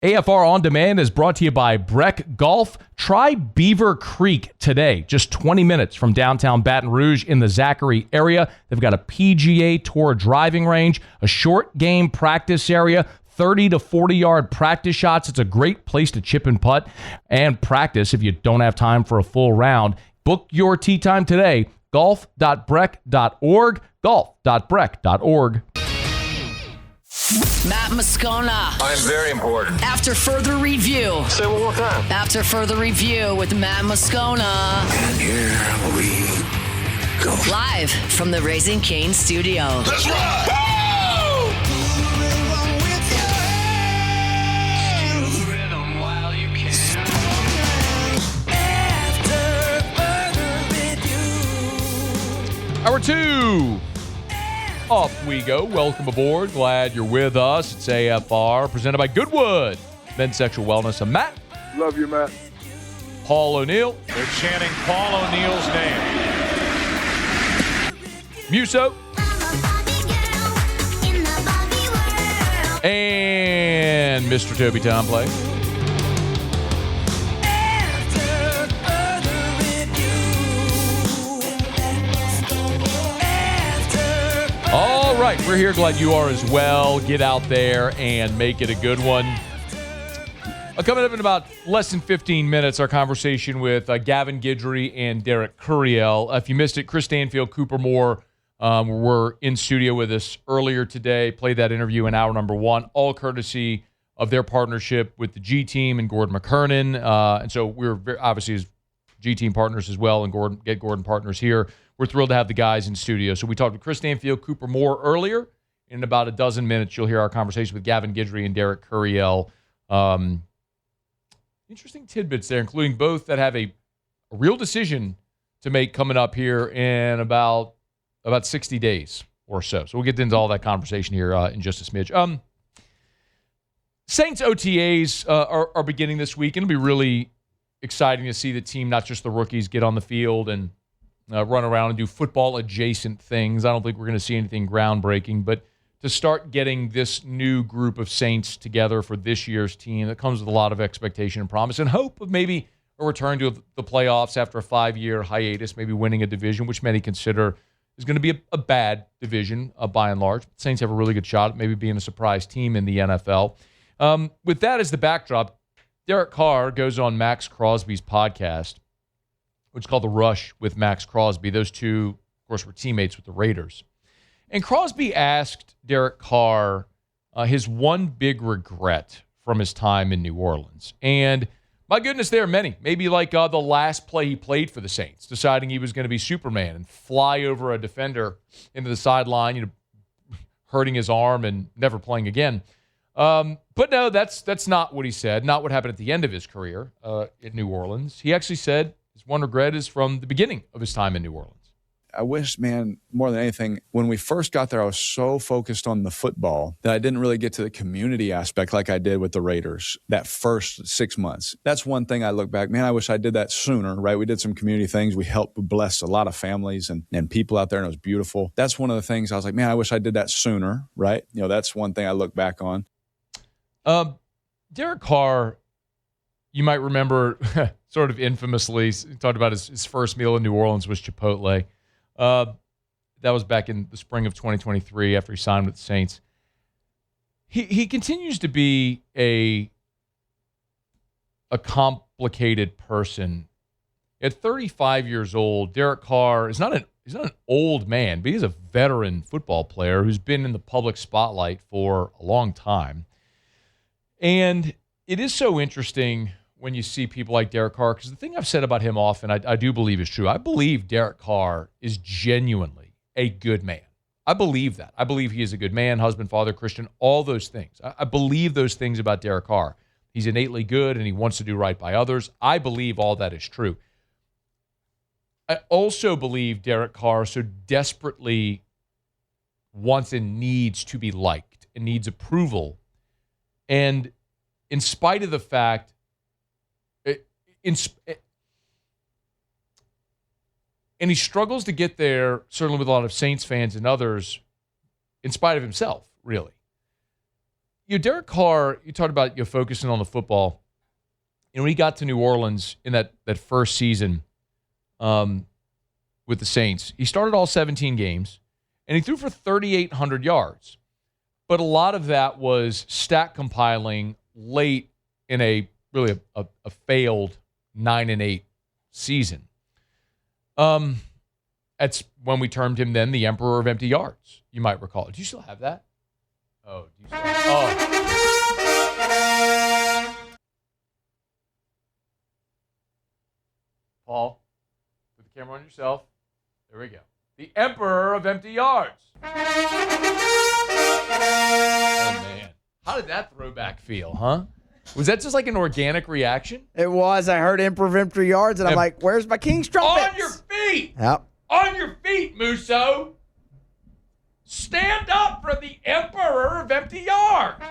AFR On Demand is brought to you by Breck Golf. Try Beaver Creek today, just 20 minutes from downtown Baton Rouge in the Zachary area. They've got a PGA Tour driving range, a short game practice area, 30 to 40-yard practice shots. It's a great place to chip and putt and practice if you don't have time for a full round. Book your tee time today, golf.breck.org, golf.breck.org. Matt Moscona. I'm very important. After further review. Say it one more time. After further review with Matt Moscona. And here we go. Live from the Raising Cane studio. Let's ride! Hour 2. Off we go. Welcome aboard. Glad you're with us. It's AFR, presented by Goodwood. Men's Sexual Wellness. I'm Matt. Love you, Matt. Paul O'Neill. They're chanting Paul O'Neill's name. Muso. And Mr. Toby Tomplay. All right, we're here. Glad you are as well. Get out there and make it a good one. Coming up in about less than 15 minutes, our conversation with Gavin Guidry and Derek Curiel. If you missed it, Chris Stanfield, Cooper Moore were in studio with us earlier today. Played that interview in hour number 1, all courtesy of their partnership with the G Team and Gordon McKernan. And so we're obviously as G Team partners as well, and Gordon partners here. We're thrilled to have the guys in studio. So we talked to Chris Stanfield, Cooper Moore earlier. In about a dozen minutes, you'll hear our conversation with Gavin Guidry and Derek Curiel. Interesting tidbits there, including both that have a real decision to make coming up here in about 60 days or so. So we'll get into all that conversation here in just a smidge. Saints OTAs are beginning this week, and it'll be really exciting to see the team, not just the rookies, get on the field and run around and do football-adjacent things. I don't think we're going to see anything groundbreaking, but to start getting this new group of Saints together for this year's team, that comes with a lot of expectation and promise and hope of maybe a return to the playoffs after a 5-year hiatus, maybe winning a division, which many consider is going to be a bad division by and large. The Saints have a really good shot at maybe being a surprise team in the NFL. With that as the backdrop, Derek Carr goes on Max Crosby's podcast, which is called The Rush with Max Crosby. Those two, of course, were teammates with the Raiders. And Crosby asked Derek Carr his one big regret from his time in New Orleans. And my goodness, there are many. Maybe like the last play he played for the Saints, deciding he was going to be Superman and fly over a defender into the sideline, hurting his arm and never playing again. But no, that's not what he said, not what happened at the end of his career in New Orleans. He actually said his one regret is from the beginning of his time in New Orleans. I wish, man, more than anything, when we first got there, I was so focused on the football that I didn't really get to the community aspect like I did with the Raiders that first 6 months. That's one thing I look back, man, I wish I did that sooner, right? We did some community things. We helped bless a lot of families and people out there, and it was beautiful. That's one of the things I was like, man, I wish I did that sooner, right? That's one thing I look back on. Derek Carr, you might remember sort of infamously, he talked about his first meal in New Orleans was Chipotle. That was back in the spring of 2023 after he signed with the Saints. He continues to be a complicated person. At 35 years old, Derek Carr is he's not an old man, but he's a veteran football player who's been in the public spotlight for a long time. And it is so interesting when you see people like Derek Carr, because the thing I've said about him often, I do believe is true. I believe Derek Carr is genuinely a good man. I believe that. I believe he is a good man, husband, father, Christian, all those things. I believe those things about Derek Carr. He's innately good and he wants to do right by others. I believe all that is true. I also believe Derek Carr so desperately wants and needs to be liked and needs approval. And in spite of the fact, and he struggles to get there, certainly with a lot of Saints fans and others, in spite of himself, really. Derek Carr, you talked about focusing on the football. When he got to New Orleans in that first season with the Saints, he started all 17 games, and he threw for 3,800 yards. But a lot of that was stat compiling late in a failed 9-8 season. That's when we termed him then the Emperor of Empty Yards, you might recall. Do you still have that? Oh, do you still Paul, put the camera on yourself. There we go. The Emperor of Empty Yards. Oh, man. How did that throwback feel, huh? Was that just like an organic reaction? It was. I heard Emperor of Empty Yards, and I'm like, where's my King's trumpets? On your feet! Yep. On your feet, Musso! Stand up for the Emperor of Empty Yards!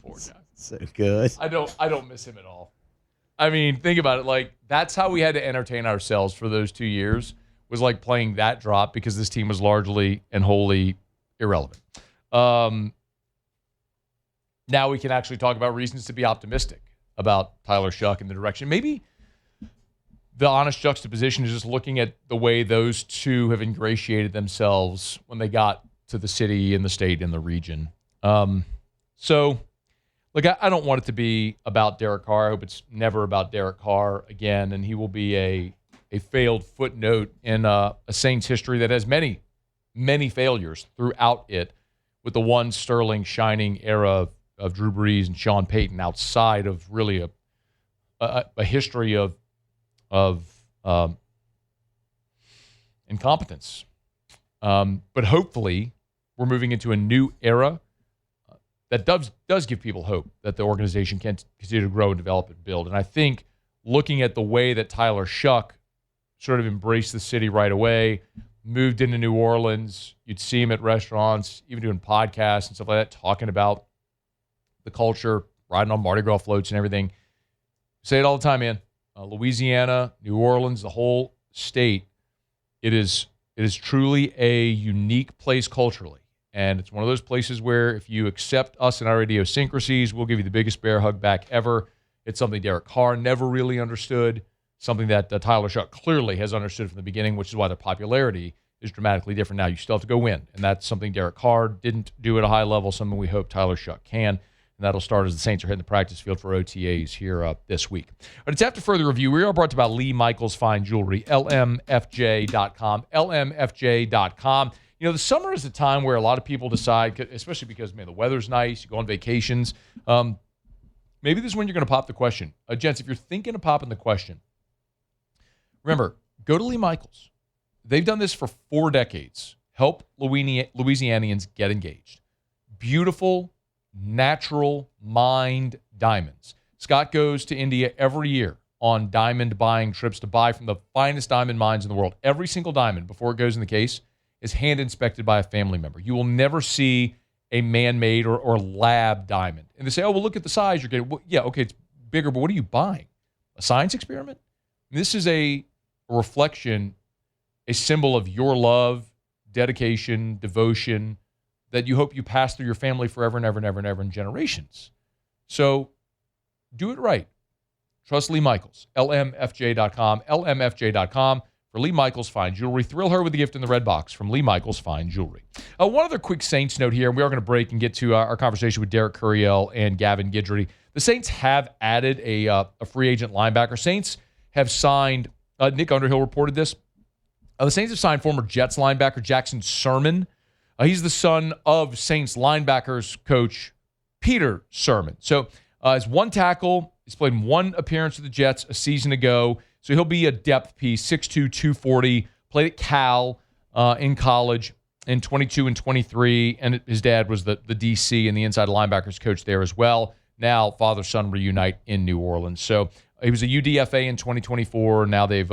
Poor guy. So good. I don't miss him at all. I mean, think about it. Like, that's how we had to entertain ourselves for those 2 years, was like playing that drop because this team was largely and wholly irrelevant. Now we can actually talk about reasons to be optimistic about Tyler Shuck and the direction. Maybe the honest juxtaposition is just looking at the way those two have ingratiated themselves when they got to the city and the state and the region. So, look, I don't want it to be about Derek Carr. I hope it's never about Derek Carr again, and he will be a failed footnote in a Saints history that has many, many failures throughout it, with the one sterling shining era of Drew Brees and Sean Payton outside of really a history of incompetence. But hopefully we're moving into a new era that does give people hope that the organization can continue to grow and develop and build. And I think looking at the way that Tyler Shuck sort of embraced the city right away, moved into New Orleans, you'd see him at restaurants, even doing podcasts and stuff like that, talking about the culture, riding on Mardi Gras floats and everything. Say it all the time, man. Louisiana, New Orleans, the whole state, it is truly a unique place culturally. And it's one of those places where if you accept us and our idiosyncrasies, we'll give you the biggest bear hug back ever. It's something Derek Carr never really understood, something that Tyler Shuck clearly has understood from the beginning, which is why their popularity is dramatically different now. You still have to go win. And that's something Derek Carr didn't do at a high level, something we hope Tyler Shuck can. And that'll start as the Saints are hitting the practice field for OTAs here this week. But it's after further review. We are brought to you by Lee Michaels Fine Jewelry, lmfj.com, lmfj.com. You know, the summer is a time where a lot of people decide, especially because, man, the weather's nice, you go on vacations. Maybe this is when you're going to pop the question. Gents, if you're thinking of popping the question, remember, go to Lee Michaels. They've done this for 4 decades. Help Louisianians get engaged. Beautiful, natural mined diamonds. Scott goes to India every year on diamond buying trips to buy from the finest diamond mines in the world. Every single diamond, before it goes in the case, is hand inspected by a family member. You will never see a man-made or lab diamond. And they say, oh, well, look at the size you're getting. Well, yeah, okay, it's bigger, but what are you buying? A science experiment? This is a reflection, a symbol of your love, dedication, devotion, that you hope you pass through your family forever and ever and ever and ever in generations. So do it right. Trust Lee Michaels, lmfj.com, lmfj.com. For Lee Michaels Fine Jewelry. Thrill her with the gift in the red box from Lee Michaels Fine Jewelry. One other quick Saints note here, and we are going to break and get to our conversation with Derek Curiel and Gavin Guidry. The Saints have added a free agent linebacker. Saints have signed, Nick Underhill reported this, the Saints have signed former Jets linebacker Jackson Sermon. He's the son of Saints linebackers coach Peter Sermon. So he's one tackle. He's played in one appearance with the Jets a season ago. So he'll be a depth piece, 6'2", 240, played at Cal in college in 22 and 23, and his dad was the DC and the inside linebackers coach there as well. Now father-son reunite in New Orleans. So he was a UDFA in 2024. Now they've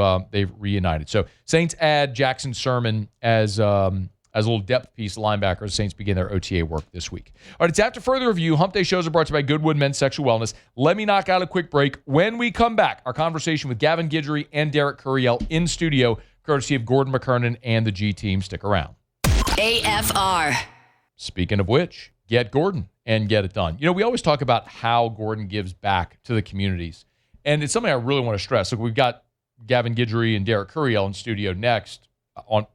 reunited. So Saints add Jackson Sermon as a little depth piece linebacker as Saints begin their OTA work this week. All right, it's after further review. Hump Day shows are brought to you by Goodwood Men's Sexual Wellness. Let me knock out a quick break. When we come back, our conversation with Gavin Guidry and Derek Curiel in studio, courtesy of Gordon McKernan and the G Team. Stick around. AFR. Speaking of which, get Gordon and get it done. We always talk about how Gordon gives back to the communities. And it's something I really want to stress. Look, we've got Gavin Guidry and Derek Curiel in studio next on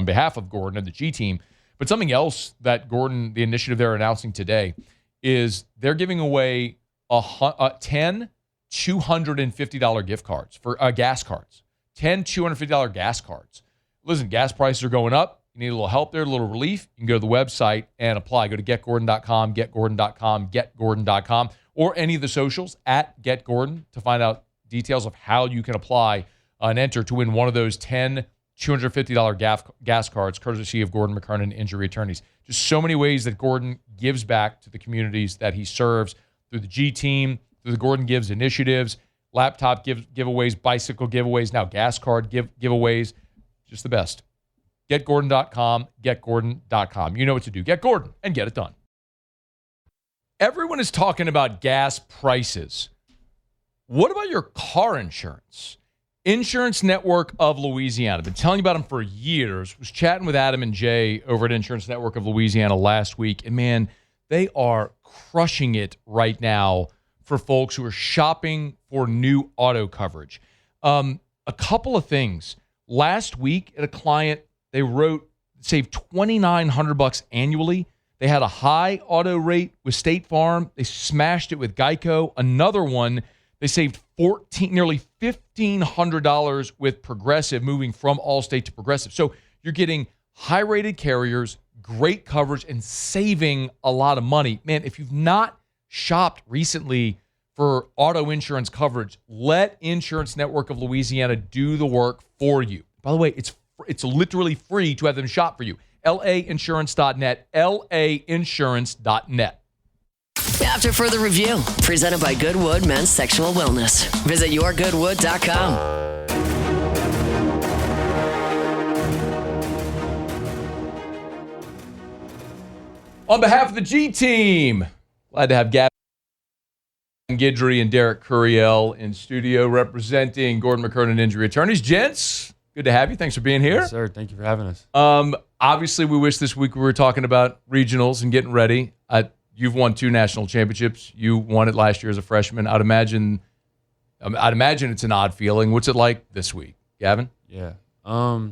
behalf of Gordon and the G team. But something else that Gordon, the initiative they're announcing today, is they're giving away 10 $250 gift cards for gas cards. 10 $250 gas cards. Listen, gas prices are going up. You need a little help there, a little relief. You can go to the website and apply. Go to getgordon.com, getgordon.com, getgordon.com, or any of the socials at getgordon to find out details of how you can apply and enter to win one of those 10 $250 gas cards, courtesy of Gordon McKernan Injury Attorneys. Just so many ways that Gordon gives back to the communities that he serves through the G team, through the Gordon Gives initiatives, laptop giveaways, bicycle giveaways, now gas card giveaways. Just the best. GetGordon.com, GetGordon.com. You know what to do. Get Gordon and get it done. Everyone is talking about gas prices. What about your car insurance? Insurance Network of Louisiana. I've been telling you about them for years. Was chatting with Adam and Jay over at Insurance Network of Louisiana last week. And man, they are crushing it right now for folks who are shopping for new auto coverage. A couple of things. Last week at a client, they saved $2,900 annually. They had a high auto rate with State Farm. They smashed it with Geico. Another one, they saved nearly $1,500 with Progressive, moving from Allstate to Progressive. So you're getting high-rated carriers, great coverage, and saving a lot of money. Man, if you've not shopped recently for auto insurance coverage, let Insurance Network of Louisiana do the work for you. By the way, it's literally free to have them shop for you. lainsurance.net, lainsurance.net. After further review, presented by Goodwood Men's Sexual Wellness. Visit yourgoodwood.com. On behalf of the G team, glad to have Gavin Guidry and Derek Curiel in studio representing Gordon McKernan Injury Attorneys. Gents, good to have you. Thanks for being here. Yes, sir. Thank you for having us. Obviously, we wish this week we were talking about regionals and getting ready. You've won 2 national championships. You won it last year as a freshman. I'd imagine it's an odd feeling. What's it like this week, Gavin? Yeah. I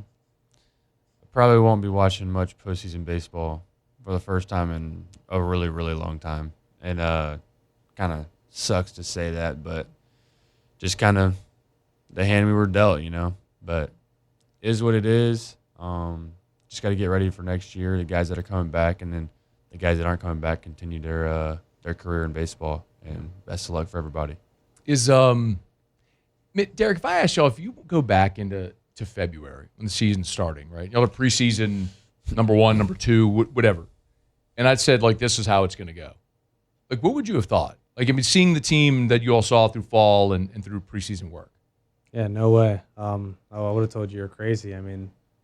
probably won't be watching much postseason baseball for the first time in a really, really long time. And kind of sucks to say that, but just kind of the hand we were dealt, But it is what it is. Just got to get ready for next year, the guys that are coming back, and then the guys that aren't coming back continue their career in baseball. And best of luck for everybody. Derek, if I ask y'all, if you go back into February when the season's starting, right? Y'all are preseason number 1, number 2, whatever. And I'd said, this is how it's going to go. What would you have thought? Seeing the team that you all saw through fall and through preseason work. Yeah, no way. I would have told you you're crazy.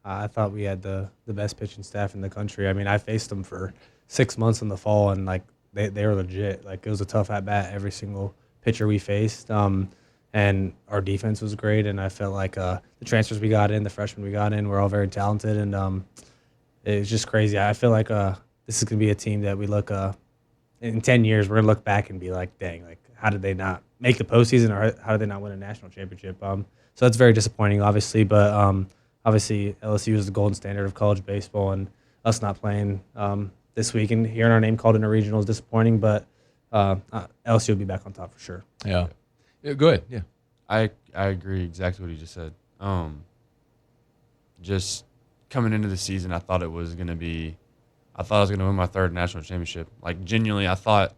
I thought we had the best pitching staff in the country. I faced them for 6 months in the fall, and they were legit. It was a tough at bat every single pitcher we faced. And our defense was great, and I felt like the transfers we got in, the freshmen we got in, were all very talented, and it was just crazy. I feel like this is going to be a team that we look in 10 years, we're going to look back and be like, dang, how did they not make the postseason, or how did they not win a national championship? So that's very disappointing, obviously, but obviously LSU is the golden standard of college baseball, and us not playing this week and hearing our name called in a regional is disappointing, but LSU will be back on top for sure. Yeah, go ahead. Yeah, I agree exactly what he just said. Just coming into the season, I thought I was going to win my 3rd national championship. Genuinely, I thought,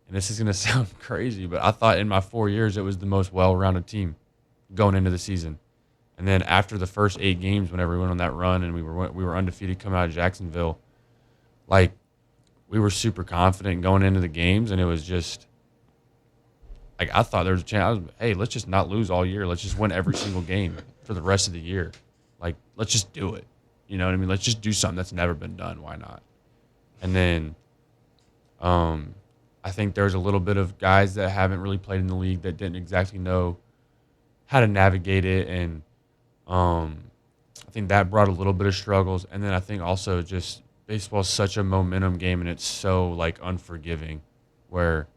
and this is going to sound crazy, but I thought in my 4 years it was the most well-rounded team going into the season. And then after the first 8 games, whenever we went on that run and we were undefeated coming out of Jacksonville, we were super confident going into the games, and it was just I thought there was a chance. Hey, let's just not lose all year. Let's just win every single game for the rest of the year. Let's just do it. You know what I mean? Let's just do something that's never been done. Why not? And then I think there's a little bit of guys that haven't really played in the league that didn't exactly know how to navigate it. And I think that brought a little bit of struggles. And then I think also just baseball is such a momentum game, and it's so like unforgiving, where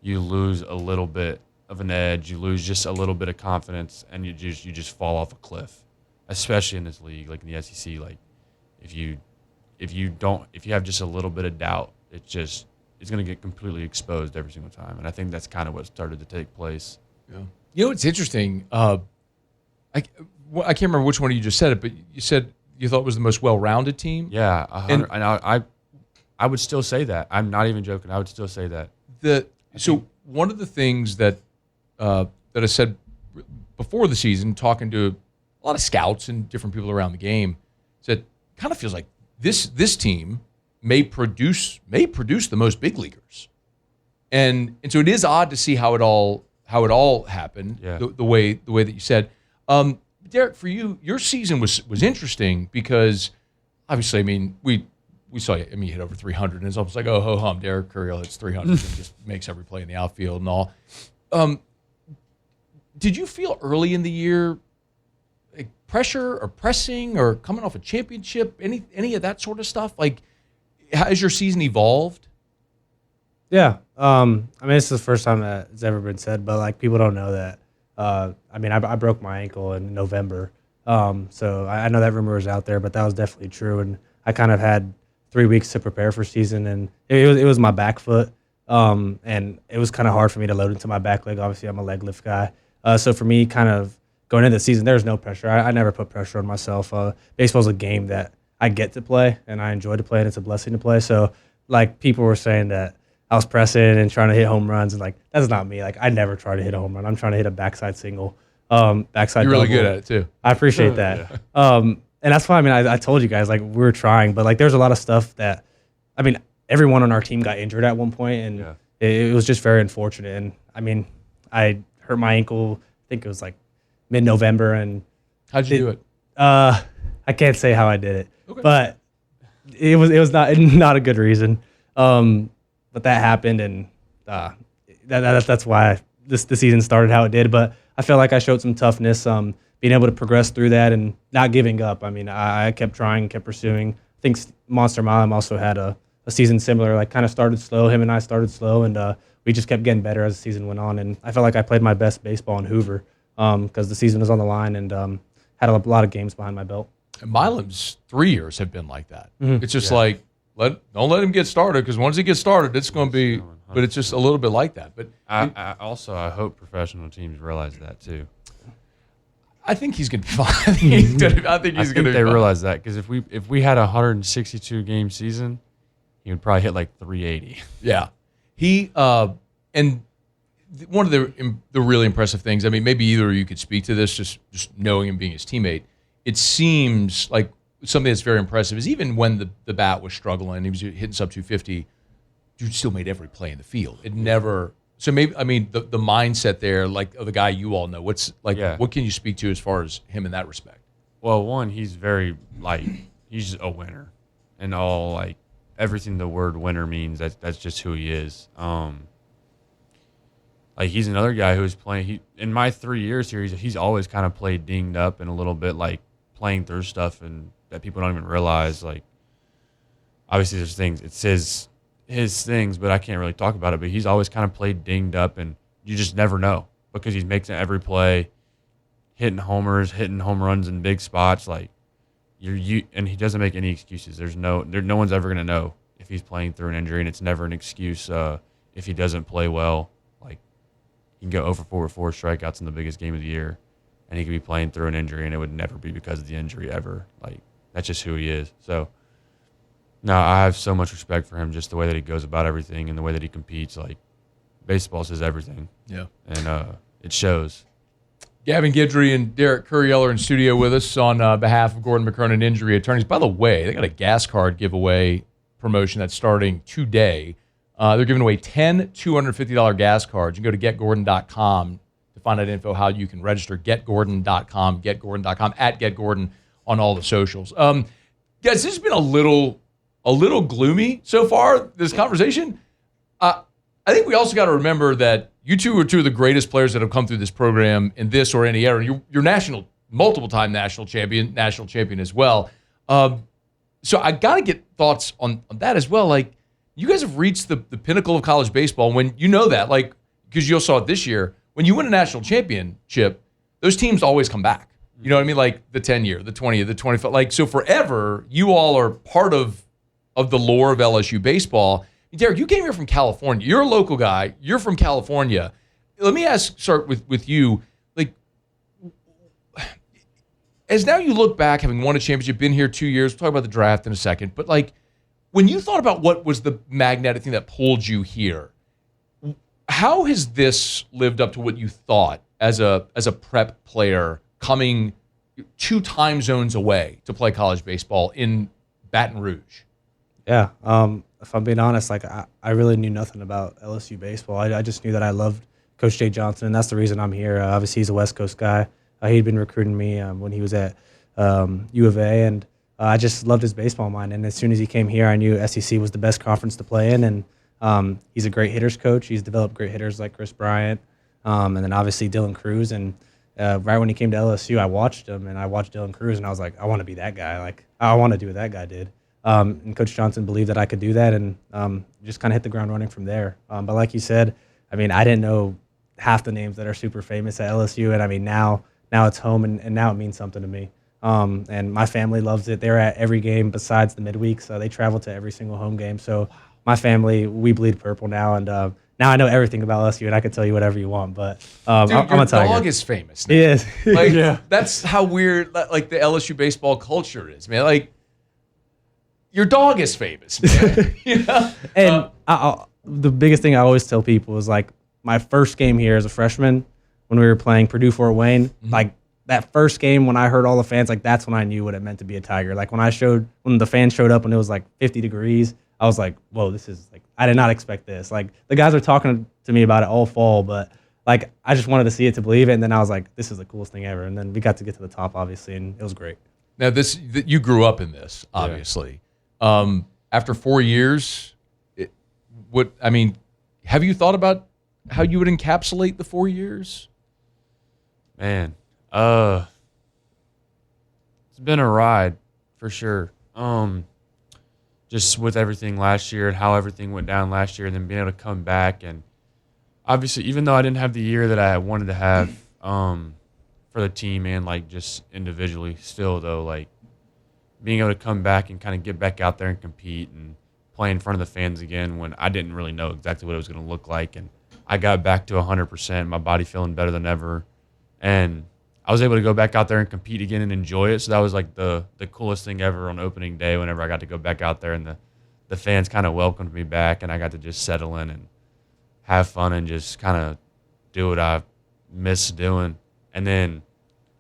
you lose a little bit of an edge, you lose just a little bit of confidence, and you just fall off a cliff. Especially in this league, like in the SEC, like if you have just a little bit of doubt, it's going to get completely exposed every single time. And I think that's kind of what started to take place. Yeah. You know, it's interesting. I can't remember which one of you just said it, but you said you thought it was the most well-rounded team. Yeah, I would still say that. I'm not even joking. I would still say that. So one of the things that I said before the season, talking to a lot of scouts and different people around the game, said kind of feels like this team may produce the most big leaguers, and so it is odd to see how it all happened. Yeah. The way that you said. Derek, for you, your season was interesting because obviously, I mean, we saw you. I mean, you hit over 300, and it's almost like, oh, ho hum, Derek Curiel hits 300 and just makes every play in the outfield and all. Did you feel early in the year like pressure or pressing or coming off a championship, any of that sort of stuff? Like, has your season evolved? Yeah. I mean, it's the first time that it's ever been said, but like people don't know that. I mean, I broke my ankle in November. So I know that rumor was out there, but that was definitely true. And I kind of had 3 weeks to prepare for season, and it was my back foot. And it was kind of hard for me to load into my back leg. Obviously, I'm a leg lift guy. So for me, kind of going into the season, there's no pressure. I never put pressure on myself. Baseball's a game that I get to play, and I enjoy to play, and it's a blessing to play. So, like, people were saying that I was pressing and trying to hit home runs, and, like, that's not me. Like, I never try to hit a home run. I'm trying to hit a backside single, backside You're really double. good at it, too. I appreciate that. And that's why, I mean, I told you guys, like, we were trying, but, like, there's a lot of stuff that, I mean, everyone on our team got injured at one point, and it was just very unfortunate. And, I mean, I hurt my ankle, I think it was, like, mid-November. And how'd you do it? I can't say how I did it, but it was not a good reason. But that happened, and that's why the season started how it did. But I felt like I showed some toughness, being able to progress through that and not giving up. I mean, I kept trying, kept pursuing. I think Monster Milam also had a season similar, like kind of started slow. Him and I started slow, and we just kept getting better as the season went on. And I felt like I played my best baseball in Hoover because the season was on the line, and had a lot of games behind my belt. And Milam's 3 years have been like that. Mm-hmm. It's just like, don't let him get started, because once he gets started, it's going to be. But it's just a little bit like that. But I hope professional teams realize that too. I think he's going to be fine. I think he's going to. They realize that, because if we had a 162 game season, he would probably hit like 380. Yeah, he and one of the really impressive things. I mean, maybe either of you could speak to this, just knowing him, being his teammate. It seems like something that's very impressive is even when the bat was struggling, he was hitting sub 250. Dude still made every play in the field. It never. So maybe, I mean, the mindset there, like, of the guy you all know. What's like? Yeah. What can you speak to as far as him in that respect? Well, one, he's very he's a winner, and all like everything the word winner means. That's just who he is. Like, he's another guy who's playing. In my 3 years here, he's always kind of played dinged up and a little bit like playing through stuff, and that people don't even realize. Like, obviously, there's things. It's his things, but I can't really talk about it. But he's always kind of played dinged up, and you just never know, because he's making every play, hitting homers, hitting home runs in big spots. Like, and he doesn't make any excuses. No one's ever gonna know if he's playing through an injury, and it's never an excuse if he doesn't play well. Like, he can go 0 for 4 with 4 strikeouts in the biggest game of the year, and he could be playing through an injury, and it would never be because of the injury ever. Like, that's just who he is. So. No, I have so much respect for him, just the way that he goes about everything and the way that he competes. Like, baseball is everything. Yeah. And it shows. Gavin, Guidry, and Derek Curiel are in studio with us on behalf of Gordon McKernan Injury Attorneys. By the way, they got a gas card giveaway promotion that's starting today. They're giving away 10 $250 gas cards. You can go to getgordon.com to find out info how you can register. Getgordon.com, getgordon.com, @getgordon on all the socials. Guys, this has been a little gloomy so far, this conversation. I think we also got to remember that you two are two of the greatest players that have come through this program in this or any era. You're national multiple-time national champion as well. So I got to get thoughts on that as well. Like, you guys have reached the pinnacle of college baseball when you know that, like, because you all saw it this year. When you win a national championship, those teams always come back. You know what I mean? Like the 10-year, the 20-year, the 25. Like, so forever, you all are part of the lore of LSU baseball. Derek, you came here from California. You're a local guy. You're from California. Let me start with you. Like, as now you look back, having won a championship, been here 2 years, we'll talk about the draft in a second, but like, when you thought about what was the magnetic thing that pulled you here, how has this lived up to what you thought as a prep player coming 2 time zones away to play college baseball in Baton Rouge? Yeah. If I'm being honest, like I really knew nothing about LSU baseball. I just knew that I loved Coach Jay Johnson, and that's the reason I'm here. Obviously, he's a West Coast guy. He'd been recruiting me when he was at U of A, and I just loved his baseball mind. And as soon as he came here, I knew SEC was the best conference to play in, and he's a great hitters coach. He's developed great hitters like Chris Bryant, and then obviously Dylan Cruz. And right when he came to LSU, I watched him, and I watched Dylan Cruz, and I was like, I want to be that guy. Like, I want to do what that guy did. And Coach Johnson believed that I could do that, and just kind of hit the ground running from there. But like you said, I mean, I didn't know half the names that are super famous at LSU, and I mean, now it's home, and now it means something to me. And my family loves it. They're at every game besides the midweek, so they travel to every single home game. So my family, we bleed purple now, and now I know everything about LSU, and I can tell you whatever you want. But Dude, I'm a Tiger. Your dog is famous now. He is. Like, Yeah. That's how weird, like, the LSU baseball culture is, man. Like, your dog is famous, man. You know? And the biggest thing I always tell people is, like, my first game here as a freshman when we were playing Purdue-Fort Wayne, like, that first game when I heard all the fans, like, that's when I knew what it meant to be a Tiger. Like, when the fans showed up and it was, like, 50 degrees, I was like, whoa, this is, like, I did not expect this. Like, the guys were talking to me about it all fall, but, like, I just wanted to see it to believe it, and then I was like, this is the coolest thing ever. And then we got to get to the top, obviously, and it was great. Now, you grew up in this, obviously. Yeah. After 4 years, have you thought about how you would encapsulate the 4 years? Man, it's been a ride for sure. Just with everything last year and how everything went down last year, and then being able to come back, and obviously, even though I didn't have the year that I wanted to have for the team and like just individually, still though, like being able to come back and kind of get back out there and compete and play in front of the fans again when I didn't really know exactly what it was going to look like, and I got back to 100%, my body feeling better than ever, and I was able to go back out there and compete again and enjoy it. So that was like the coolest thing ever on opening day whenever I got to go back out there, and the fans kind of welcomed me back, and I got to just settle in and have fun and just kind of do what I miss doing. And then,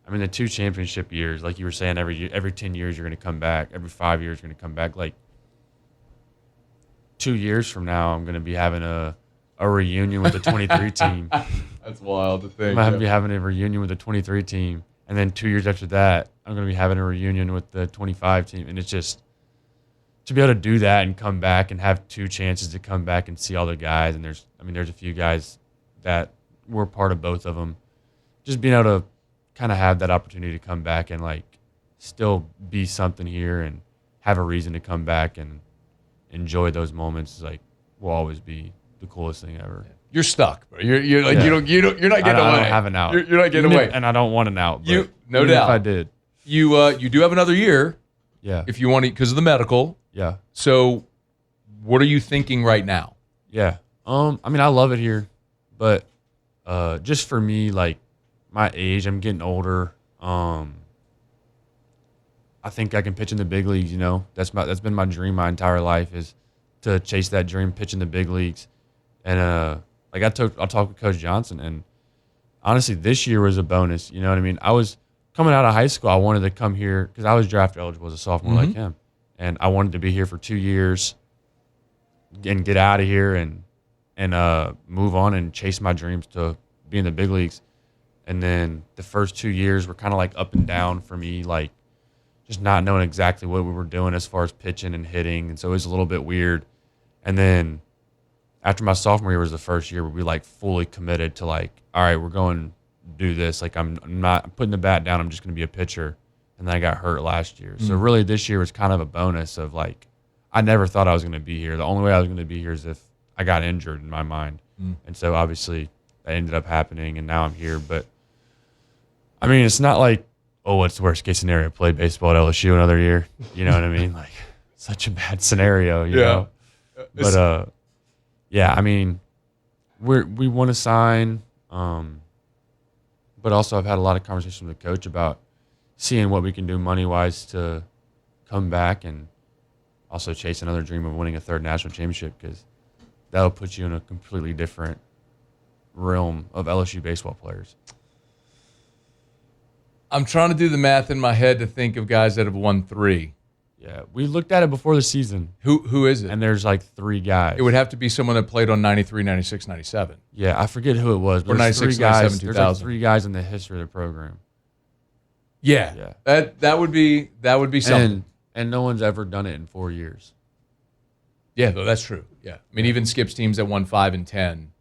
I mean, the 2 championship years, like you were saying, every 10 years you're going to come back. Every 5 years you're going to come back. Like 2 years from now, I'm going to be having a reunion with the 23 team. That's wild to think. I'm going to be having a reunion with the 23 team. And then 2 years after that, I'm going to be having a reunion with the 25 team. And it's just, to be able to do that and come back and have 2 chances to come back and see all the guys. And there's a few guys that were part of both of them. Just being able to kind of have that opportunity to come back and like still be something here and have a reason to come back and enjoy those moments is like will always be the coolest thing ever. You're stuck, bro. You're like, you're not getting away. I don't have an out. You're not getting away, and I don't want an out. But no doubt. If I did, you do have another year. Yeah. If you want to, because of the medical. Yeah. So, what are you thinking right now? Yeah. I mean, I love it here, but just for me, like my age, I'm getting older. I think I can pitch in the big leagues. You know, that's been my dream my entire life, is to chase that dream, pitch in the big leagues. And like I'll talk with Coach Johnson, and honestly, this year was a bonus. You know what I mean? I was coming out of high school. I wanted to come here because I was draft eligible as a sophomore, like him, and I wanted to be here for 2 years and get out of here and move on and chase my dreams to be in the big leagues. And then the first 2 years were kind of like up and down for me, like just not knowing exactly what we were doing as far as pitching and hitting. And so it was a little bit weird. And then after my sophomore year was the first year where we like fully committed to like, all right, we're going do this. Like I'm not putting the bat down. I'm just going to be a pitcher. And then I got hurt last year. So really this year was kind of a bonus of like, I never thought I was going to be here. The only way I was going to be here is if I got injured in my mind. And so obviously that ended up happening and now I'm here. But I mean, it's not like, oh, what's the worst case scenario? Play baseball at LSU another year. You know what I mean? Like such a bad scenario, you know? But yeah, I mean, we want to sign, but also I've had a lot of conversations with the coach about seeing what we can do money-wise to come back and also chase another dream of winning a third national championship because that'll put you in a completely different realm of LSU baseball players. I'm trying to do the math in my head to think of guys that have won 3. Yeah, we looked at it before the season. Who is it? And there's like 3 guys. It would have to be someone that played on 93, 96, 97. Yeah, I forget who it was. But or 96, 97, 2000. There's like 3 guys in the history of the program. Yeah. That would be something. And no one's ever done it in 4 years. Yeah, though that's true. Yeah. I mean, even Skip's teams that won 5 and 10.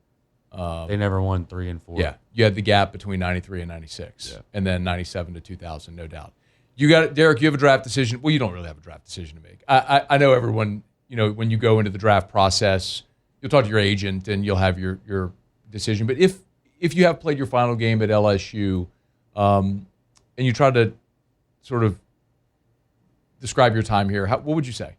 They never won 3 and 4. Yeah. You had the gap between 93 and 96. Yeah. And then 97 to 2000, no doubt. You got it, Derek, you have a draft decision. Well, you don't really have a draft decision to make. I know everyone, you know, when you go into the draft process, you'll talk to your agent and you'll have your decision. But if you have played your final game at LSU and you try to sort of describe your time here, what would you say?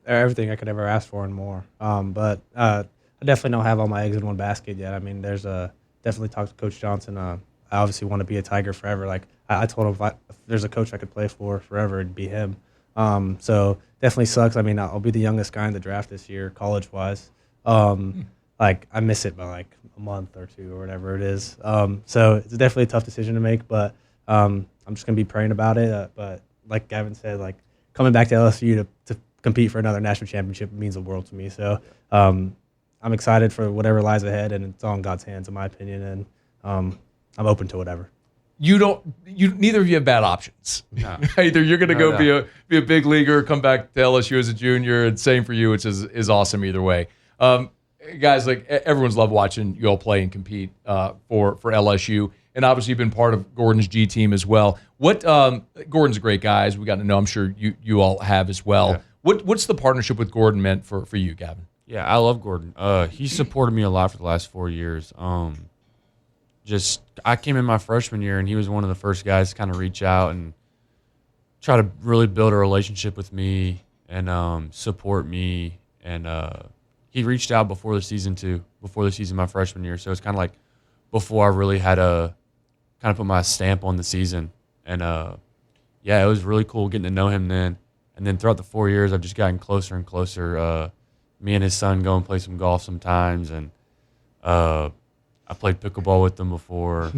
Everything I could ever ask for and more. But I definitely don't have all my eggs in one basket yet. I mean, definitely talked to Coach Johnson. I obviously want to be a Tiger forever. Like I told him, if there's a coach I could play for forever, it'd be him. So definitely sucks. I mean, I'll be the youngest guy in the draft this year, college-wise. Like I miss it by like a month or 2 or whatever it is. So it's definitely a tough decision to make, but I'm just gonna be praying about it. But like Gavin said, like coming back to LSU to compete for another national championship means the world to me. So I'm excited for whatever lies ahead, and it's all in God's hands, in my opinion. And I'm open to whatever. Neither of you have bad options. No. Either you're going to go be a big leaguer, come back to LSU as a junior, and same for you, which is awesome either way. Guys, like everyone's loved watching you all play and compete for LSU, and obviously you've been part of Gordon's G team as well. Gordon's a great guy, as we got to know. I'm sure you all have as well. Yeah. What's the partnership with Gordon meant for you, Gavin? Yeah, I love Gordon. He supported me a lot for the last 4 years. I came in my freshman year, and he was one of the first guys to kind of reach out and try to really build a relationship with me and support me. And he reached out before the season my freshman year. So it's kind of like before I really had to kind of put my stamp on the season. And yeah, it was really cool getting to know him then. And then throughout the 4 years, I've just gotten closer and closer. Me and his son go and play some golf sometimes, and I played pickleball with them before.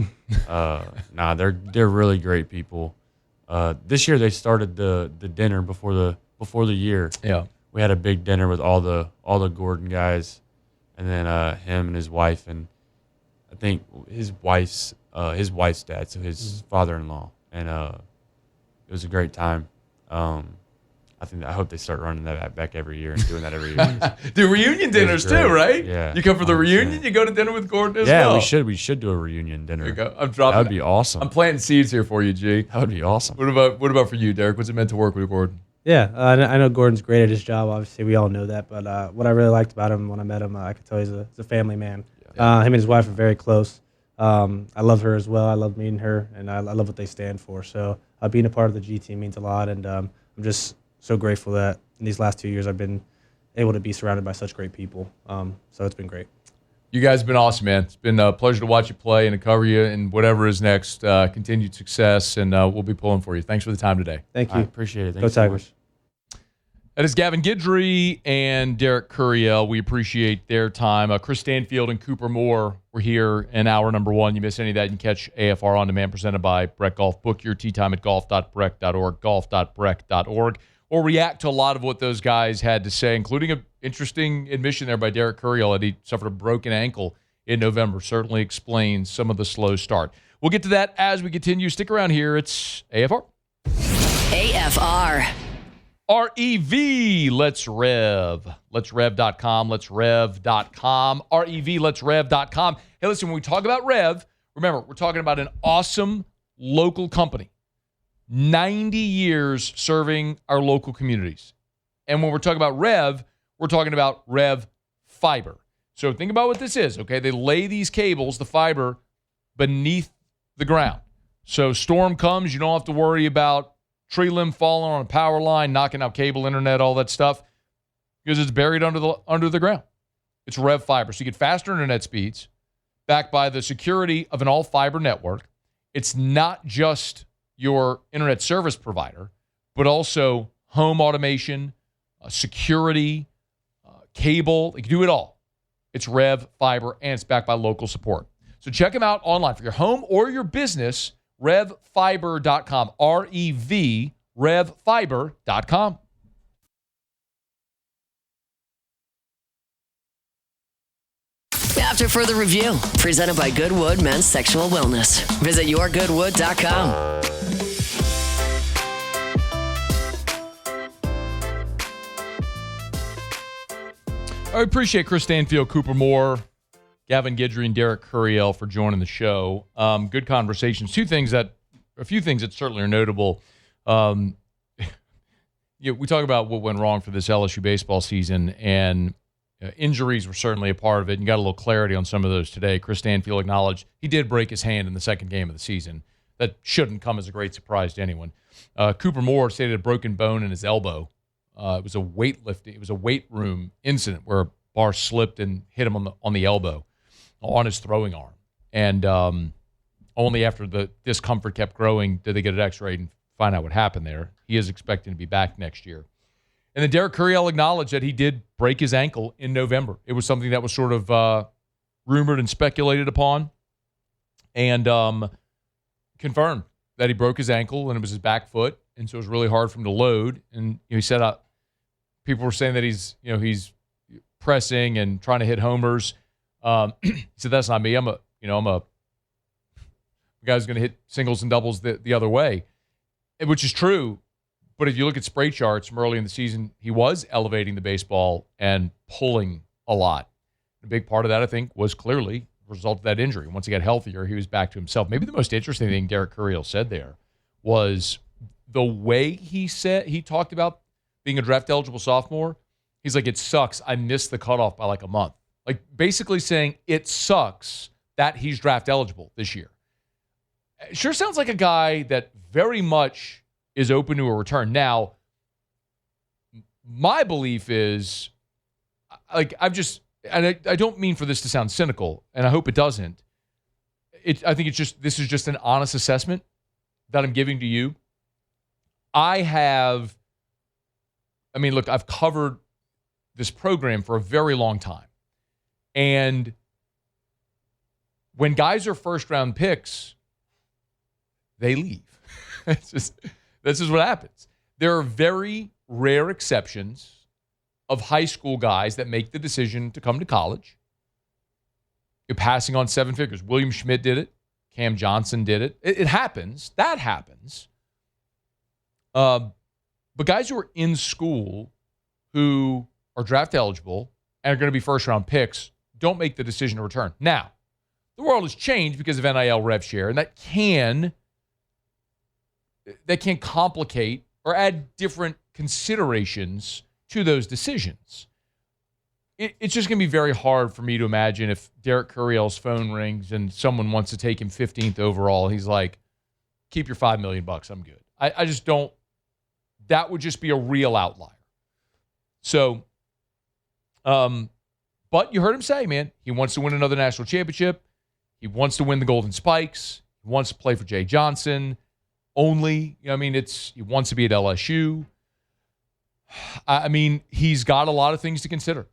They're really great people. This year they started the dinner before the year. Yeah, we had a big dinner with all the Gordon guys, and then him and his wife, and I think his wife's dad, so his father-in-law, and it was a great time. I hope they start running that back every year and doing that every year. Do reunion dinners too, right? Yeah. You come for the 100%. Reunion, you go to dinner with Gordon as well. Yeah, we should do a reunion dinner. There you go. That would be awesome. I'm planting seeds here for you, G. That would be awesome. What about for you, Derek? What's it meant to work with Gordon? Yeah, I know Gordon's great at his job. Obviously, we all know that. But what I really liked about him when I met him, I could tell he's a family man. Yeah. Him and his wife are very close. I love her as well. I love meeting her, and I love what they stand for. So being a part of the G team means a lot, and I'm just so grateful that in these last 2 years I've been able to be surrounded by such great people. So it's been great. You guys have been awesome, man. It's been a pleasure to watch you play and to cover you and whatever is next. Continued success, and we'll be pulling for you. Thanks for the time today. Thank you. I appreciate it. Go Tigers. That is Gavin Guidry and Derek Curiel. We appreciate their time. Chris Stanfield and Cooper Moore were here in hour number 1. You miss any of that, you can catch AFR On Demand presented by Breck Golf. Book your tee time at golf.breck.org, golf.breck.org, or react to a lot of what those guys had to say, including an interesting admission there by Derek Curiel that he suffered a broken ankle in November. Certainly explains some of the slow start. We'll get to that as we continue. Stick around here. It's AFR. AFR. REV, Let's Rev. Let'sRev.com, Let'sRev.com. REV, Let'sRev.com. Hey, listen, when we talk about Rev, remember, we're talking about an awesome local company. 90 years serving our local communities. And when we're talking about Rev, we're talking about Rev Fiber. So think about what this is, okay? They lay these cables, the fiber, beneath the ground. So storm comes, you don't have to worry about tree limb falling on a power line, knocking out cable, internet, all that stuff, because it's buried under the ground. It's Rev Fiber. So you get faster internet speeds, backed by the security of an all-fiber network. It's not just your internet service provider, but also home automation, security, cable. You can do it all. It's Rev Fiber, and it's backed by local support. So check them out online for your home or your business, RevFiber.com. REV, RevFiber.com. After further review, presented by Goodwood Men's Sexual Wellness. Visit yourgoodwood.com. I appreciate Chris Stanfield, Cooper Moore, Gavin Guidry, and Derek Curiel for joining the show. Good conversations. A few things that certainly are notable. We talk about what went wrong for this LSU baseball season, and injuries were certainly a part of it. And you got a little clarity on some of those today. Chris Stanfield acknowledged he did break his hand in the second game of the season. That shouldn't come as a great surprise to anyone. Cooper Moore stated a broken bone in his elbow. It was a weight room incident where a bar slipped and hit him on the elbow, on his throwing arm. And only after the discomfort kept growing did they get an x-ray and find out what happened there. He is expecting to be back next year. And then Derek Curiel acknowledged that he did break his ankle in November. It was something that was sort of rumored and speculated upon, and confirmed that he broke his ankle, and it was his back foot, and so it was really hard for him to load. And he said people were saying that he's pressing and trying to hit homers. He said, "That's not me. I'm a guy who's going to hit singles and doubles the other way," which is true. But if you look at spray charts from early in the season, he was elevating the baseball and pulling a lot. A big part of that, I think, was clearly a result of that injury. Once he got healthier, he was back to himself. Maybe the most interesting thing Derek Curiel said there was the way he talked about being a draft-eligible sophomore. He's like, "It sucks. I missed the cutoff by like a month." Like basically saying it sucks that he's draft-eligible this year. It sure sounds like a guy that very much is open to a return. Now, my belief is, like, I don't mean for this to sound cynical, and I hope it doesn't. I think this is just an honest assessment that I'm giving to you. I've covered this program for a very long time. And when guys are first-round picks, they leave. This is what happens. There are very rare exceptions of high school guys that make the decision to come to college. You're passing on seven figures. William Schmidt did it. Cam Johnson did it. It happens. That happens. But guys who are in school who are draft eligible and are going to be first-round picks don't make the decision to return. Now, the world has changed because of NIL rev share, and that can complicate or add different considerations to those decisions. It's just going to be very hard for me to imagine if Derek Curiel's phone rings and someone wants to take him 15th overall. He's like, "Keep your $5 million. I'm good." I just don't. That would just be a real outlier. So, but you heard him say, man, he wants to win another national championship. He wants to win the Golden Spikes. He wants to play for Jay Johnson. He wants to be at LSU. He's got a lot of things to consider.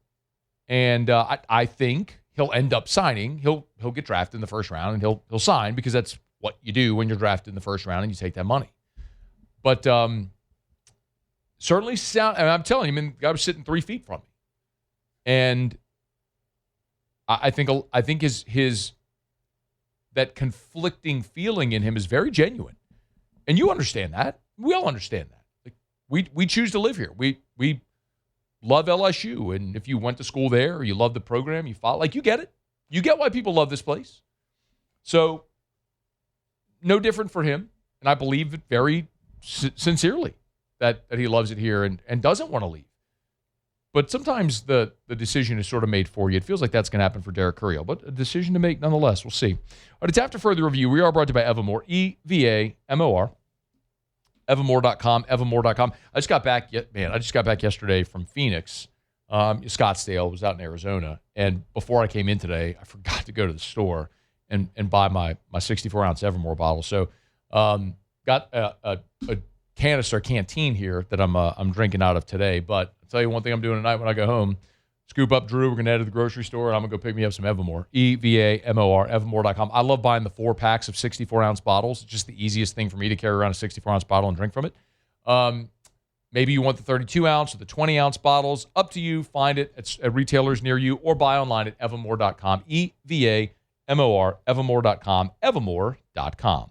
And I think he'll end up signing. He'll get drafted in the first round, and he'll sign, because that's what you do when you're drafted in the first round and you take that money. But certainly I'm telling you, the guy was sitting 3 feet from me. And I think his that conflicting feeling in him is very genuine. And you understand that. We all understand that. Like, we choose to live here. We love LSU, and if you went to school there or you love the program, you follow, like, you get it. You get why people love this place. So no different for him, and I believe it very sincerely that he loves it here and doesn't want to leave. But sometimes the decision is sort of made for you. It feels like that's going to happen for Derek Curiel, but a decision to make nonetheless. We'll see. All right, it's After Further Review. We are brought to you by Evamore, EVAMOR, Evamore.com, Evamore.com. I just got back yesterday from Phoenix. Scottsdale, was out in Arizona, and before I came in today, I forgot to go to the store and buy my 64-ounce Evermore bottle. So got a canister canteen here that I'm drinking out of today. But I'll tell you one thing I'm doing tonight when I go home. Scoop up Drew. We're going to head to the grocery store, and I'm going to go pick me up some Evermore. EVAMOR, Evermore.com. I love buying the 4 packs of 64-ounce bottles. It's just the easiest thing for me to carry around a 64-ounce bottle and drink from it. Maybe you want the 32-ounce or the 20-ounce bottles. Up to you. Find it at retailers near you or buy online at evamore.com. EVAMOR, evamore.com, evamore.com.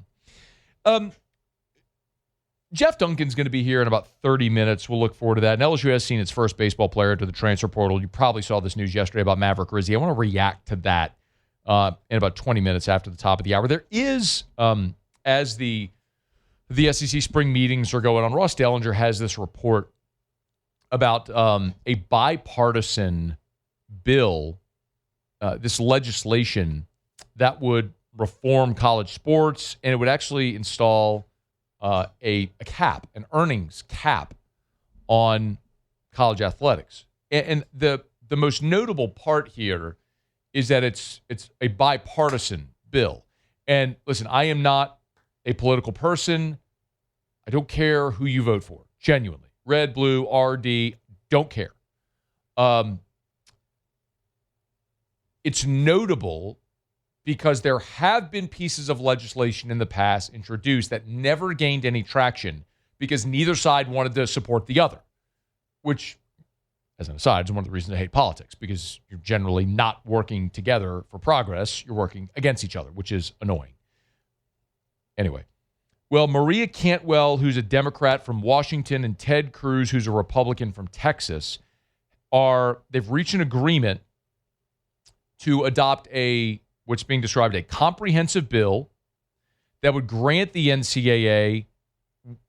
Jeff Duncan's going to be here in about 30 minutes. We'll look forward to that. And LSU has seen its first baseball player to the transfer portal. You probably saw this news yesterday about Maverick Rizzi. I want to react to that in about 20 minutes after the top of the hour. There is, as the SEC spring meetings are going on, Ross Dellinger has this report about a bipartisan bill, this legislation that would reform college sports, and it would actually install a cap, an earnings cap on college athletics. And the most notable part here is that it's a bipartisan bill. And listen, I am not a political person. I don't care who you vote for, genuinely. Red, blue, RD, don't care. It's notable because there have been pieces of legislation in the past introduced that never gained any traction because neither side wanted to support the other, which, as an aside, is one of the reasons I hate politics, because you're generally not working together for progress. You're working against each other, which is annoying. Anyway, well, Maria Cantwell, who's a Democrat from Washington, and Ted Cruz, who's a Republican from Texas, they've reached an agreement to adopt what's being described a comprehensive bill that would grant the NCAA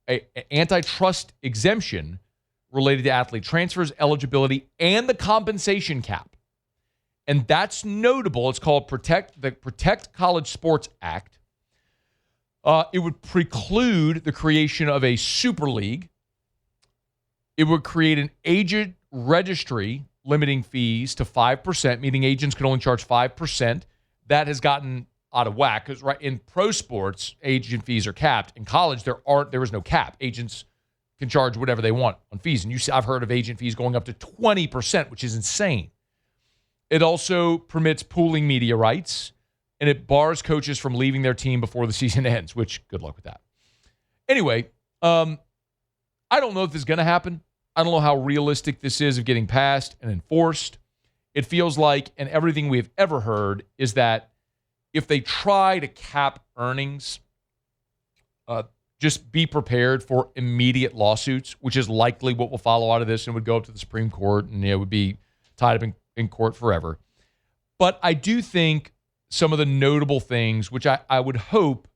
an antitrust exemption related to athlete transfers, eligibility, and the compensation cap. And that's notable. It's called the Protect College Sports Act. It would preclude the creation of a super league. It would create an agent registry limiting fees to 5%, meaning agents can only charge 5%. That has gotten out of whack because in pro sports, agent fees are capped. In college, there is no cap. Agents can charge whatever they want on fees. And I've heard of agent fees going up to 20%, which is insane. It also permits pooling media rights, and it bars coaches from leaving their team before the season ends, which good luck with that. Anyway, I don't know if this is going to happen. I don't know how realistic this is of getting passed and enforced. It feels like, and everything we've ever heard, is that if they try to cap earnings, just be prepared for immediate lawsuits, which is likely what will follow out of this, and would go up to the Supreme Court, and it would be tied up in court forever. But I do think some of the notable things, which I would hope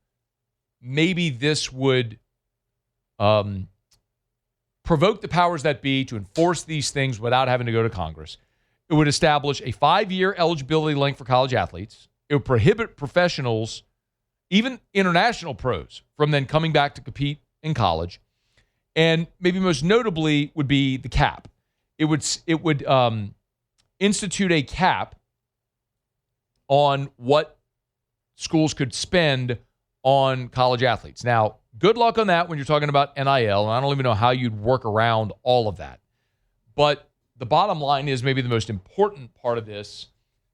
maybe this would provoke the powers that be to enforce these things without having to go to Congress. It would establish a 5-year eligibility length for college athletes. It would prohibit professionals, even international pros, from then coming back to compete in college. And maybe most notably would be the cap. It would institute a cap on what schools could spend on college athletes. Now, good luck on that when you're talking about NIL, and I don't even know how you'd work around all of that. But the bottom line is, maybe the most important part of this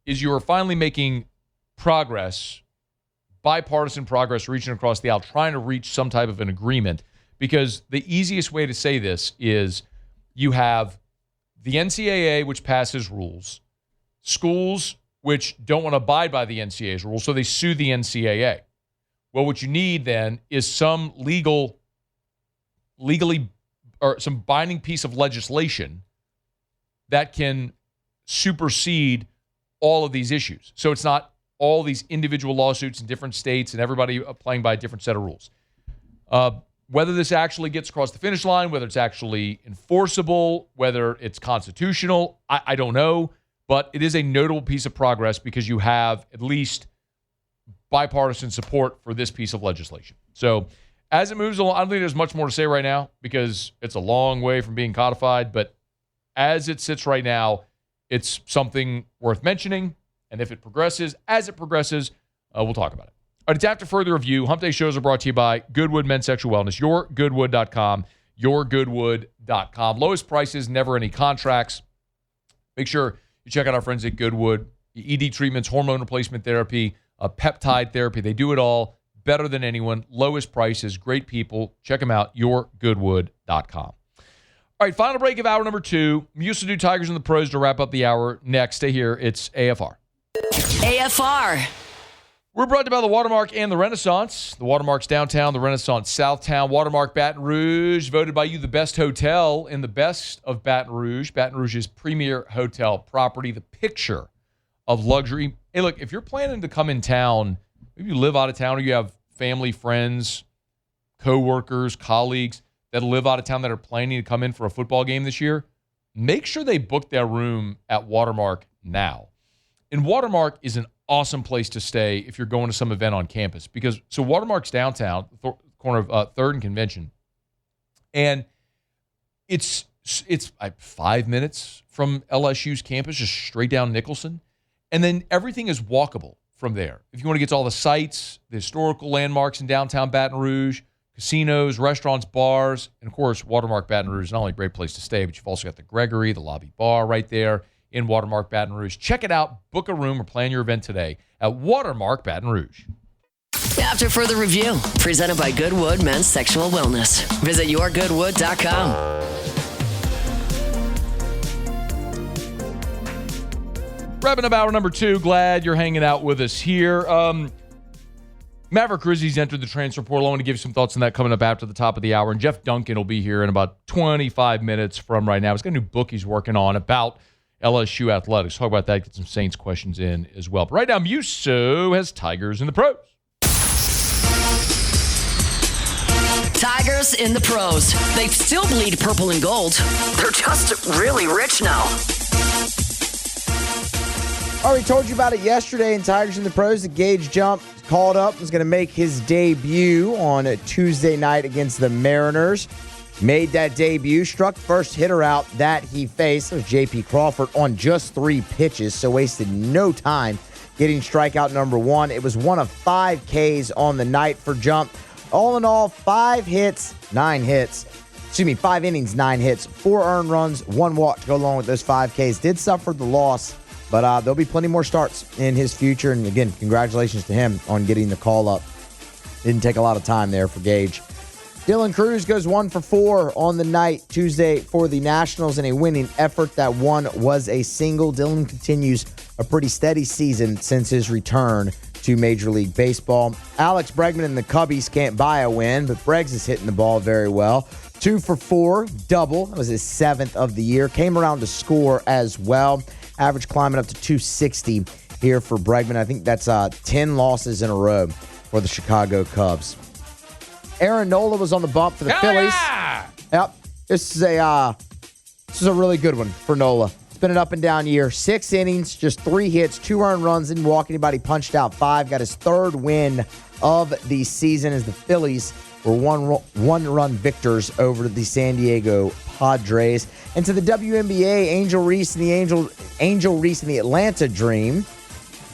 is you are finally making progress, bipartisan progress, reaching across the aisle, trying to reach some type of an agreement. Because the easiest way to say this is you have the NCAA, which passes rules, schools which don't want to abide by the NCAA's rules, so they sue the NCAA. Well, what you need then is some legally or some binding piece of legislation that can supersede all of these issues. So it's not all these individual lawsuits in different states and everybody playing by a different set of rules. Whether this actually gets across the finish line, whether it's actually enforceable, whether it's constitutional, I don't know. But it is a notable piece of progress because you have at least bipartisan support for this piece of legislation. So as it moves along, I don't think there's much more to say right now because it's a long way from being codified. But as it sits right now, it's something worth mentioning. And if it progresses, we'll talk about it. All right, it's after further review. Hump Day shows are brought to you by Goodwood Men's Sexual Wellness, yourgoodwood.com, yourgoodwood.com. Lowest prices, never any contracts. Make sure you check out our friends at Goodwood. ED treatments, hormone replacement therapy, peptide therapy. They do it all better than anyone. Lowest prices, great people. Check them out, yourgoodwood.com. All right, final break of hour number 2. We used to do Tigers and the Pros to wrap up the hour. Next, stay here. It's AFR. AFR. We're brought to you by the Watermark and the Renaissance. The Watermark's downtown, the Renaissance Southtown. Watermark Baton Rouge, voted by you the best hotel in the best of Baton Rouge. Baton Rouge's premier hotel property, the picture of luxury. Hey, look, if you're planning to come in town, maybe you live out of town or you have family, friends, co-workers, colleagues that live out of town that are planning to come in for a football game this year, make sure they book their room at Watermark now. And Watermark is an awesome place to stay if you're going to some event on campus because so Watermark's downtown, corner of 3rd and Convention, and it's 5 minutes from LSU's campus, just straight down Nicholson, and then everything is walkable from there. If you want to get to all the sites, the historical landmarks in downtown Baton Rouge, casinos, restaurants, bars, and of course Watermark Baton Rouge is not only a great place to stay, but you've also got the Gregory, the lobby bar right there in Watermark Baton Rouge. Check it out, book a room, or plan your event today at Watermark Baton Rouge. After further review, presented by Goodwood Men's Sexual Wellness. Visit yourgoodwood.com. Wrapping up hour number 2. Glad you're hanging out with us here. Maverick Grizzlies entered the transfer portal. I want to give you some thoughts on that coming up after the top of the hour. And Jeff Duncan will be here in about 25 minutes from right now. He's got a new book he's working on about LSU athletics. Talk about that, get some Saints questions in as well. But right now, Musso has Tigers in the Pros. Tigers in the Pros. They still bleed purple and gold. They're just really rich now. Already told you about it yesterday in Tigers in the Pros. The Gage Jump called up, was going to make his debut on a Tuesday night against the Mariners. Made that debut, struck first hitter out that he faced. That was J.P. Crawford on just 3 pitches, so wasted no time getting strikeout number 1. It was one of 5 Ks on the night for Jump. All in all, 5 innings, 9 hits, 4 earned runs, 1 walk to go along with those 5 Ks. Did suffer the loss, but there'll be plenty more starts in his future. And again, congratulations to him on getting the call up. Didn't take a lot of time there for Gage. Dylan Cruz goes 1 for 4 on the night Tuesday for the Nationals in a winning effort. That one was a single. Dylan continues a pretty steady season since his return to Major League Baseball. Alex Bregman and the Cubbies can't buy a win, but Breggs is hitting the ball very well. 2 for 4, double. That was his 7th of the year. Came around to score as well. Average climbing up to 260 here for Bregman. I think that's 10 losses in a row for the Chicago Cubs. Aaron Nola was on the bump for the Phillies. Yeah! Yep. This is a really good one for Nola. It's been an up and down year. 6 innings, just 3 hits, 2 earned runs, didn't walk anybody, punched out 5. Got his 3rd win of the season as the Phillies were one-run victors over the San Diego Padres. And to the WNBA, Angel Reese and the Atlanta Dream.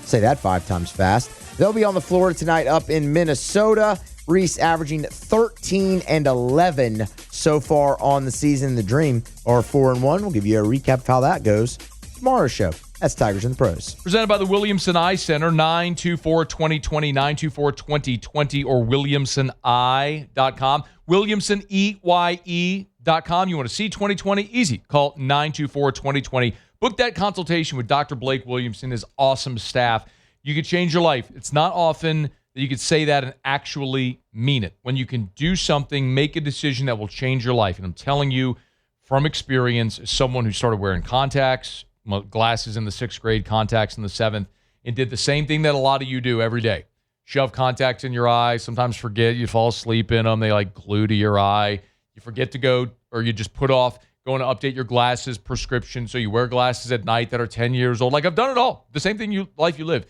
Say that 5 times fast. They'll be on the floor tonight up in Minnesota. Reese averaging 13 and 11 so far on the season. The Dream are 4-1. We'll give you a recap of how that goes tomorrow's show. That's Tigers in the Pros. Presented by the Williamson Eye Center, 924-2020, 924-2020, or WilliamsonEye.com. Williamson, EYE.com. You want to see 2020? Easy. Call 924-2020. Book that consultation with Dr. Blake Williamson, his awesome staff. You could change your life. It's not often that you could say that and actually mean it. When you can do something, make a decision that will change your life. And I'm telling you from experience, as someone who started wearing contacts, glasses in the 6th grade, contacts in the 7th, and did the same thing that a lot of you do every day. Shove contacts in your eye, sometimes forget, you fall asleep in them, they like glue to your eye. You forget to go, or you just put off going to update your glasses prescription, so you wear glasses at night that are 10 years old. Like, I've done it all. The same thing life you live.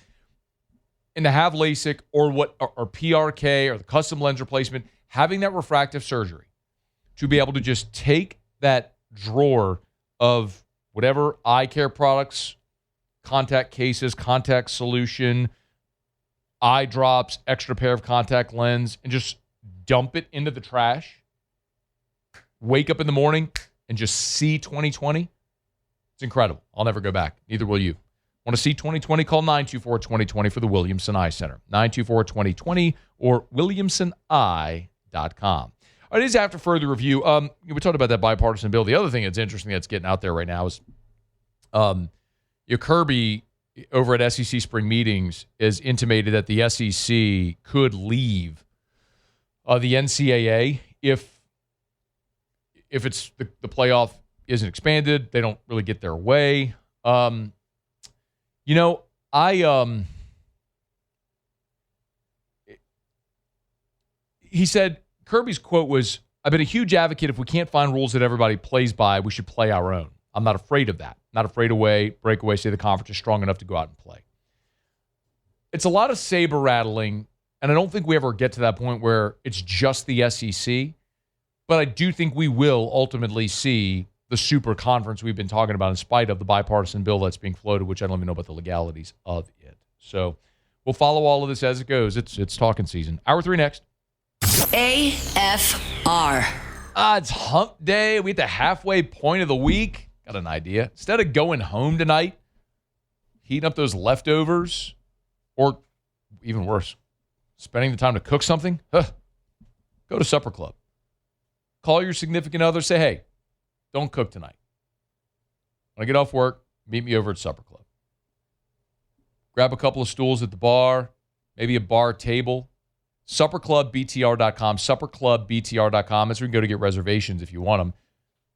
And to have LASIK or PRK or the custom lens replacement, having that refractive surgery, to be able to just take that drawer of whatever eye care products, contact cases, contact solution, eye drops, extra pair of contact lens, and just dump it into the trash. Wake up in the morning and just see 2020. It's incredible. I'll never go back. Neither will you. Want to see 2020? Call 924-2020 for the Williamson Eye Center. 924-2020 or williamsoneye.com. All right, it is after further review. We talked about that bipartisan bill. The other thing that's interesting that's getting out there right now is Kirby over at SEC spring meetings has intimated that the SEC could leave the NCAA if it's the playoff isn't expanded, they don't really get their way. He said, Kirby's quote was, "I've been a huge advocate. If we can't find rules that everybody plays by, we should play our own. I'm not afraid of that. Not afraid of break away, say the conference is strong enough to go out and play." It's a lot of saber rattling, and I don't think we ever get to that point where it's just the SEC. But I do think we will ultimately see the super conference we've been talking about in spite of the bipartisan bill that's being floated, which I don't even know about the legalities of it. So we'll follow all of this as it goes. It's talking season. Hour 3 next. AFR. It's hump day. We hit the halfway point of the week. Got an idea. Instead of going home tonight, heating up those leftovers, or even worse, spending the time to cook something, go to Supper Club. Call your significant other. Say, hey, don't cook tonight. When I get off work, meet me over at Supper Club. Grab a couple of stools at the bar, maybe a bar table. SupperClubBTR.com, SupperClubBTR.com. That's where you can go to get reservations if you want them.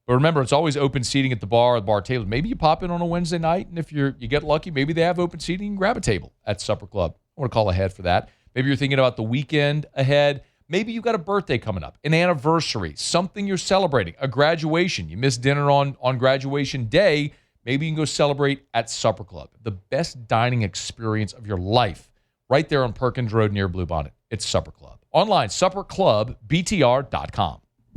But remember, it's always open seating at the bar table. Maybe you pop in on a Wednesday night, and if you get lucky, maybe they have open seating. You can grab a table at Supper Club. I want to call ahead for that. Maybe you're thinking about the weekend ahead. Maybe you've got a birthday coming up, an anniversary, something you're celebrating, a graduation. You missed dinner on graduation day. Maybe you can go celebrate at Supper Club. The best dining experience of your life right there on Perkins Road near Bluebonnet. It's Supper Club. Online, SupperClubBTR.com.